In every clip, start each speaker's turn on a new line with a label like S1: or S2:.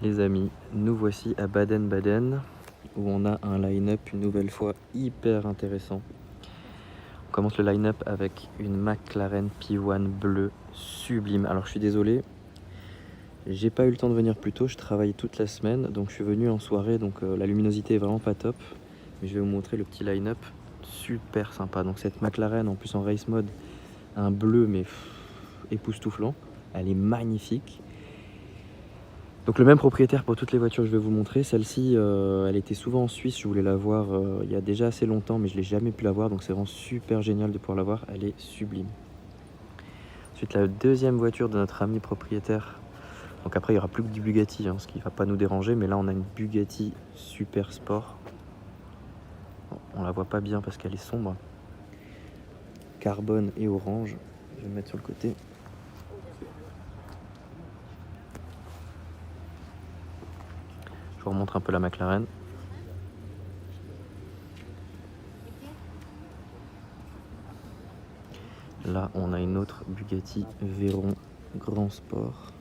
S1: Les amis, nous voici à Baden-Baden où on a un line-up une nouvelle fois hyper intéressant. On commence le line-up avec une McLaren P1 bleue sublime. Alors je suis désolé, j'ai pas eu le temps de venir plus tôt, je travaille toute la semaine, donc je suis venu en soirée, donc la luminosité est vraiment pas top. Mais je vais vous montrer le petit line-up super sympa. Donc cette McLaren en plus en race mode, un bleu mais époustouflant, elle est magnifique. Donc le même propriétaire pour toutes les voitures que je vais vous montrer. Celle-ci, elle était souvent en Suisse, je voulais la voir il y a déjà assez longtemps, mais je ne l'ai jamais pu la voir, donc c'est vraiment super génial de pouvoir la voir, elle est sublime. Ensuite, la deuxième voiture de notre ami propriétaire. Donc après, il n'y aura plus que du Bugatti, ce qui ne va pas nous déranger, mais là on a une Bugatti Super Sport. Bon, on la voit pas bien parce qu'elle est sombre. Carbone et orange, je vais me mettre sur le côté. Je vous remontre un peu la McLaren. Là, on a une autre Bugatti Veyron Grand Sport.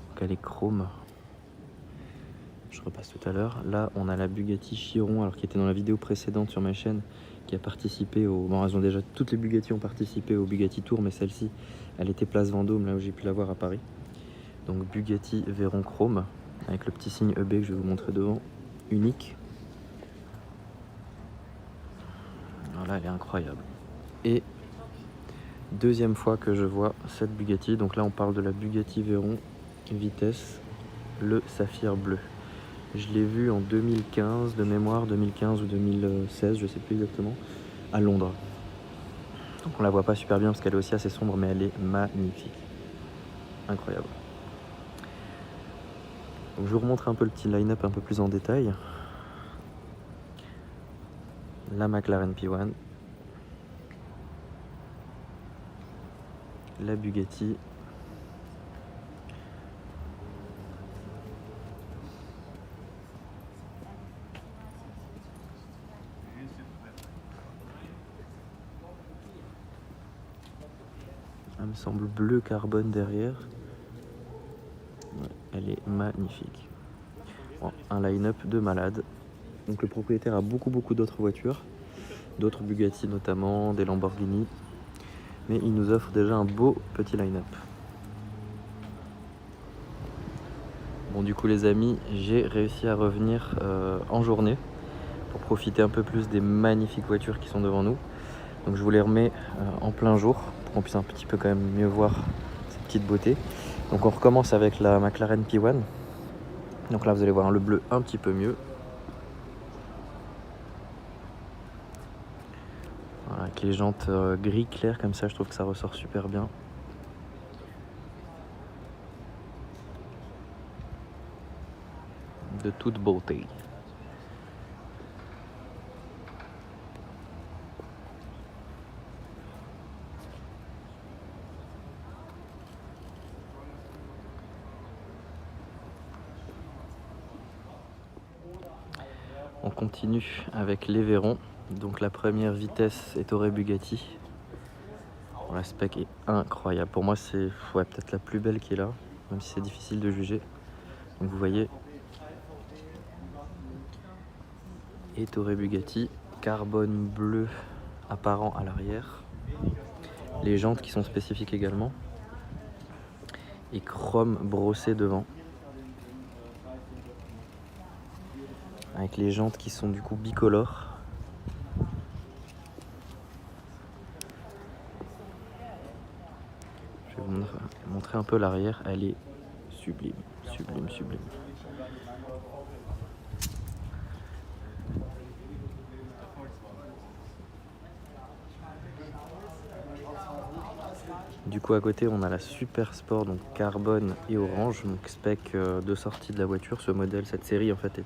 S1: Donc elle est chrome. Je repasse tout à l'heure. Là, on a la Bugatti Chiron, alors qui était dans la vidéo précédente sur ma chaîne, qui a participé au... Bon, elles ont déjà... Toutes les Bugatti ont participé au Bugatti Tour, mais celle-ci, elle était place Vendôme, là où j'ai pu la voir à Paris. Donc Bugatti Veyron Chrome, avec le petit signe EB que je vais vous montrer devant, unique. Voilà, elle est incroyable. Et deuxième fois que je vois cette Bugatti, donc là on parle de la Bugatti Veyron Vitesse, le saphir bleu. Je l'ai vue en 2015, de mémoire, 2015 ou 2016, je sais plus exactement, à Londres. Donc on la voit pas super bien parce qu'elle est aussi assez sombre, mais elle est magnifique. Incroyable. Donc je vous remontre un peu le petit line-up un peu plus en détail. La McLaren P1, la Bugatti, elle me semble bleu carbone derrière. Ouais, elle est magnifique. Bon, un line-up de malade. Donc le propriétaire a beaucoup d'autres voitures, d'autres Bugatti notamment, des Lamborghini. Mais il nous offre déjà un beau petit line-up. Bon, du coup les amis, j'ai réussi à revenir en journée pour profiter un peu plus des magnifiques voitures qui sont devant nous. Donc je vous les remets en plein jour pour qu'on puisse un petit peu quand même mieux voir cette petite beauté. Donc on recommence avec la McLaren P1. Donc là vous allez voir le bleu un petit peu mieux. Voilà, avec les jantes gris clair comme ça, je trouve que ça ressort super bien. De toute beauté. On continue avec les Veyron. Donc la première vitesse est Tourer Bugatti. Bon, la spec est incroyable. Pour moi c'est peut-être la plus belle qui est là, même si c'est difficile de juger. Donc vous voyez, et Tourer Bugatti, carbone bleu apparent à l'arrière. Les jantes qui sont spécifiques également. Et chrome brossé devant. Avec les jantes qui sont du coup bicolores. Je vais vous montrer un peu l'arrière, elle est sublime, sublime, sublime. Du coup à côté on a la Super Sport, donc carbone et orange, donc spec de sortie de la voiture. Ce modèle, cette série en fait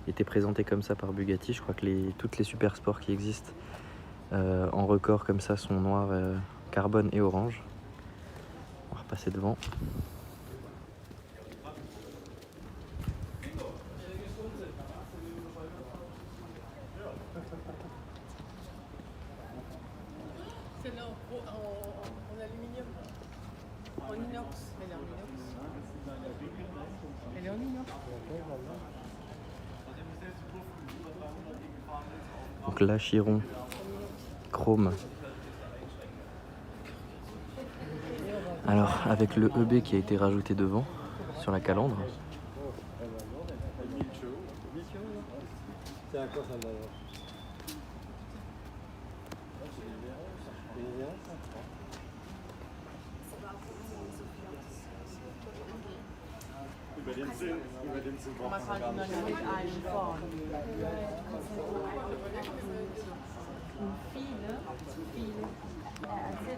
S1: était présentée comme ça par Bugatti. Je crois que toutes les Super Sports qui existent en record comme ça sont noirs, carbone et orange. On va repasser devant.
S2: inox. Elle est en inox.
S1: Donc l'Achiron chrome. Alors avec le EB qui a été rajouté devant sur la calandre.
S3: C'est à quoi ça d'ailleurs?
S2: On macht halt immer nur mit einem vorn.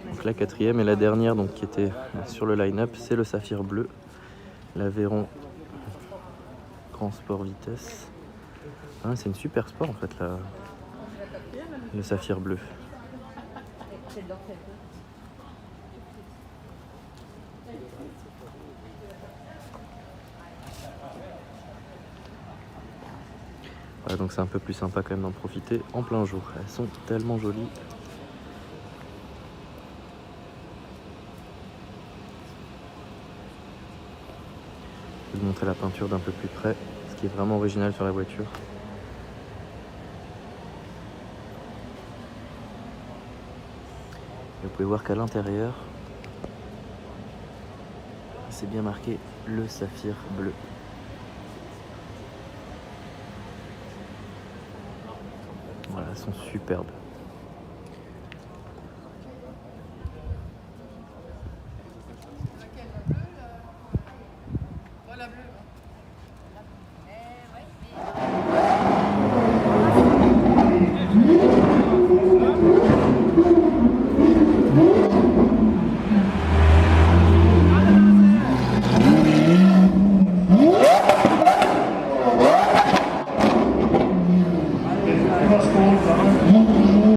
S1: Donc la quatrième et la dernière donc, qui était sur le line-up, c'est le Saphir bleu, l'Aveyron Grand Sport Vitesse. Ah, c'est une super sport en fait le Saphir bleu. Voilà, donc c'est un peu plus sympa quand même d'en profiter en plein jour. Elles sont tellement jolies. Je vais vous montrer la peinture d'un peu plus près, ce qui est vraiment original sur la voiture. Et vous pouvez voir qu'à l'intérieur, c'est bien marqué le Saphir bleu. Voilà, elles sont superbes.